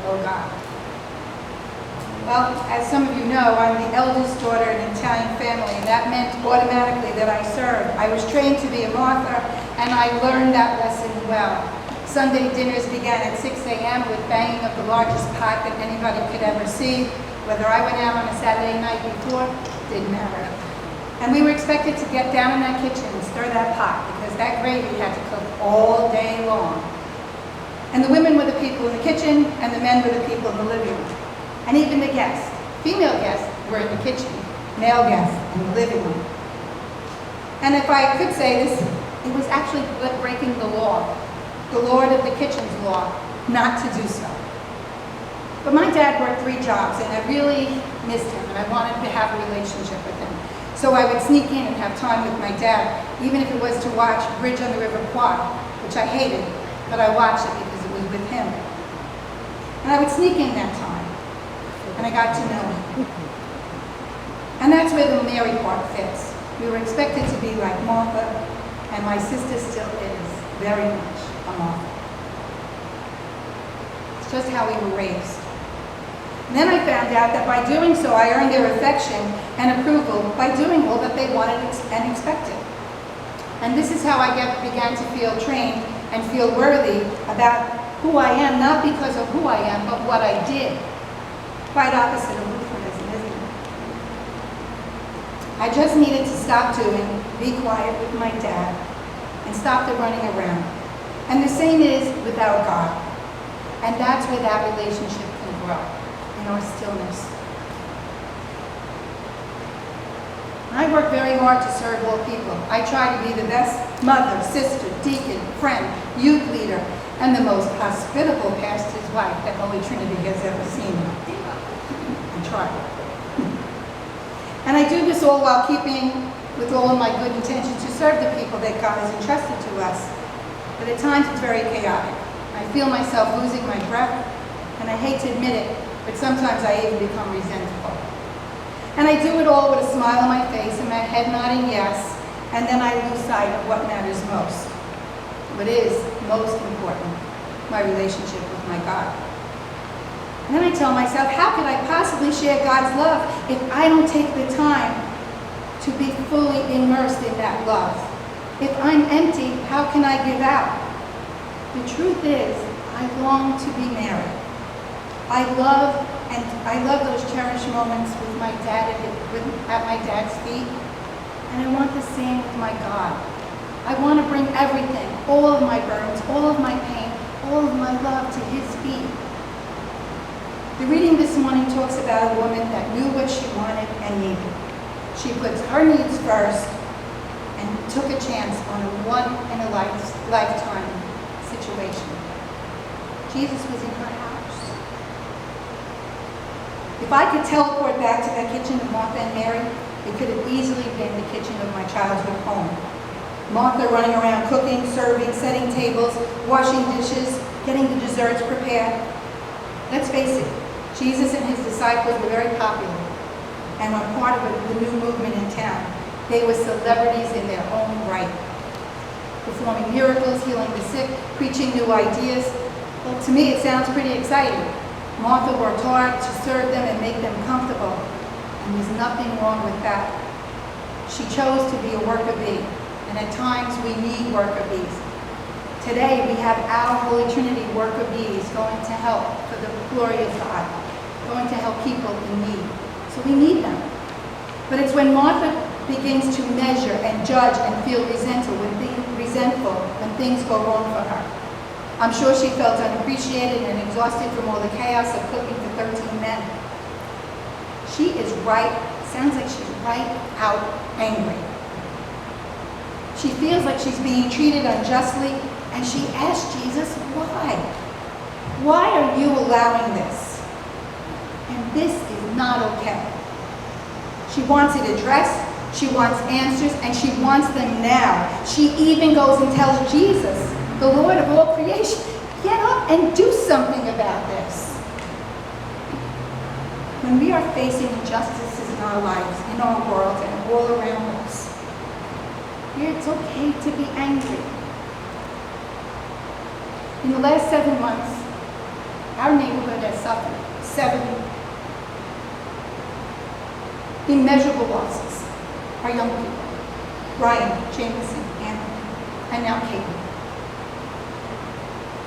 oh God. Well, as some of you know, I'm the eldest daughter in an Italian family, and that meant automatically that I served. I was trained to be a Martha, and I learned that lesson well. Sunday dinners began at 6 a.m. with banging of the largest pot that anybody could ever see. Whether I went out on a Saturday night before, didn't matter. And we were expected to get down in that kitchen and stir that pot, because that gravy had to cook all day long. And the women were the people in the kitchen, and the men were the people in the living room. And even the guests, female guests, were in the kitchen, male guests in the living room. And if I could say this, it was actually breaking the law, the Lord of the kitchen's law, not to do so. But my dad worked 3 jobs, and I really missed him, and I wanted to have a relationship with him. So I would sneak in and have time with my dad, even if it was to watch Bridge on the River Kwai, which I hated, but I watched it because it was with him. And I would sneak in that time, and I got to know him. And that's where the Mary part fits. We were expected to be like Martha, and my sister still is very much a Martha. It's just how we were raised. And then I found out that by doing so, I earned their affection and approval by doing all that they wanted and expected. And this is how I began to feel trained and feel worthy about who I am, not because of who I am, but what I did. Quite opposite of Lutheranism, isn't it? I just needed to stop doing, be quiet with my dad, and stop the running around. And the same is with our God. And that's where that relationship can grow, in our stillness. I work very hard to serve all people. I try to be the best mother, sister, deacon, friend, youth leader, and the most hospitable pastor's wife that Holy Trinity has ever seen. I try. And I do this all while keeping with all of my good intentions to serve the people that God has entrusted to us. But at times it's very chaotic. I feel myself losing my breath, and I hate to admit it, but sometimes I even become resentful. And I do it all with a smile on my face and my head nodding yes, and then I lose sight of what matters most. What is most important, my relationship with my God. And then I tell myself, how could I possibly share God's love if I don't take the time to be fully immersed in that love? If I'm empty, how can I give out? The truth is, I long to be married. I love those cherished moments with my dad at my dad's feet, and I want the same with my God. I want to bring everything, all of my burdens, all of my pain, all of my love to his feet. The reading this morning talks about a woman that knew what she wanted and needed. She puts her needs first and took a chance on a one-in-a-lifetime situation. Jesus was in her house. If I could teleport back to that kitchen of Martha and Mary, it could have easily been the kitchen of my childhood home. Martha running around cooking, serving, setting tables, washing dishes, getting the desserts prepared. Let's face it, Jesus and his disciples were very popular and were part of the new movement in town. They were celebrities in their own right, performing miracles, healing the sick, preaching new ideas. Well, to me, it sounds pretty exciting. Martha worked hard to serve them and make them comfortable, and there's nothing wrong with that. She chose to be a worker bee, and at times we need worker bees. Today we have our Holy Trinity worker bees going to help for the glory of God, going to help people in need. So we need them. But it's when Martha begins to measure and judge and feel resentful when things go wrong for her. I'm sure she felt unappreciated and exhausted from all the chaos of cooking for 13 men. She is sounds like she's right out angry. She feels like she's being treated unjustly, and she asks Jesus, why? Why are you allowing this? And this is not okay. She wants it addressed, she wants answers, and she wants them now. She even goes and tells Jesus, the Lord of all creation, get up and do something about this. When we are facing injustices in our lives, in our world, and all around us, it's okay to be angry. In the last 7 months, our neighborhood has suffered 7 immeasurable losses. Our young people, Ryan, Jameson, Anthony, and now Kate.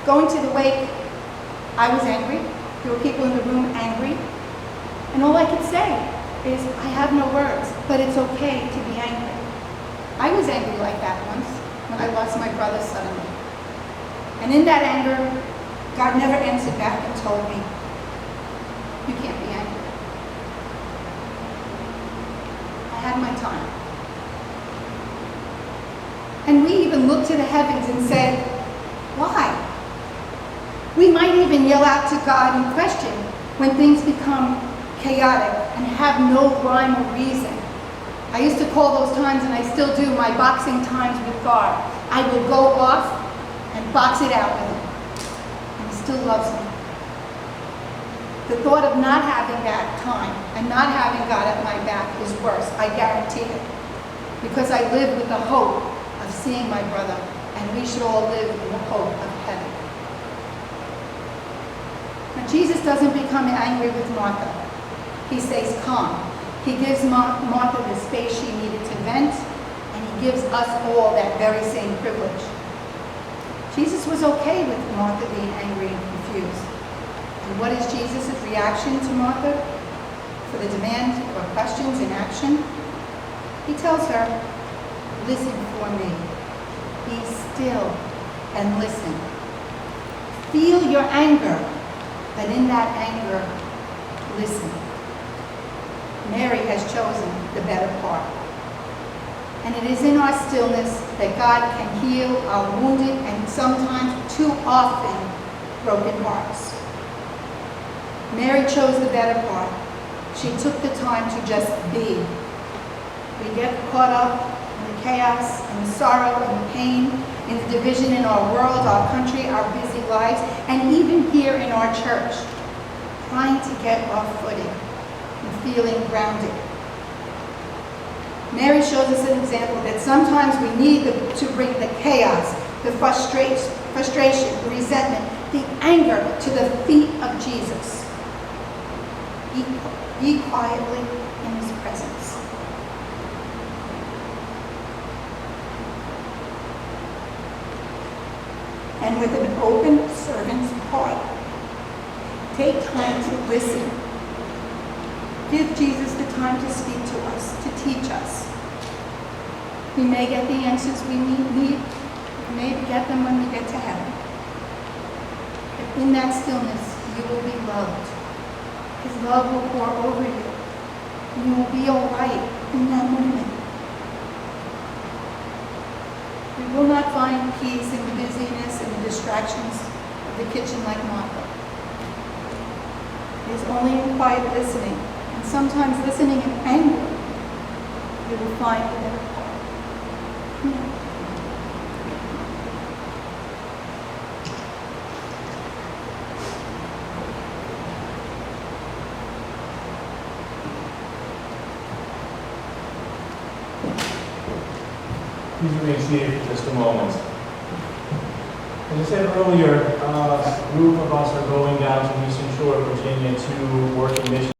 Going to the wake, I was angry. There were people in the room angry. And all I could say is, I have no words, but it's okay to be angry. I was angry like that once when I lost my brother suddenly. And in that anger, God never answered back and told me, you can't be angry. I had my time. And we even looked to the heavens and said, why? We might even yell out to God in question when things become chaotic and have no rhyme or reason. I used to call those times, and I still do, my boxing times with God. I will go off and box it out with him. And he still loves me. The thought of not having that time and not having God at my back is worse, I guarantee it. Because I live with the hope of seeing my brother, and we should all live in the hope of heaven. Now, Jesus doesn't become angry with Martha. He stays calm. He gives Martha the space she needed to vent, and he gives us all that very same privilege. Jesus was okay with Martha being angry and confused. And what is Jesus' reaction to Martha for the demand for questions and action? He tells her, listen for me. Be still and listen. Feel your anger, but in that anger, listen. Mary has chosen the better part. And it is in our stillness that God can heal our wounded and sometimes too often broken hearts. Mary chose the better part. She took the time to just be. We get caught up in the chaos and the sorrow and the pain, in the division in our world, our country, our busy lives, and even here in our church, trying to get our footing and feeling grounded. Mary shows us an example that sometimes we need to bring the chaos, the frustration, the resentment, the anger to the feet of Jesus. Be quietly in his presence. And with an open servant's heart, take time to listen. Give Jesus the time to speak to us, to teach us. We may get the answers we need. We may get them when we get to heaven. But in that stillness, you will be loved. His love will pour over you. And you will be all right in that moment. We will not find peace in the busyness and the distractions of the kitchen like Martha. It is only in quiet listening, and sometimes listening in anger, you will find the better part. Please remain seated for just a moment. As I said earlier, a group of us are going down to Eastern Shore, Virginia to work in mission.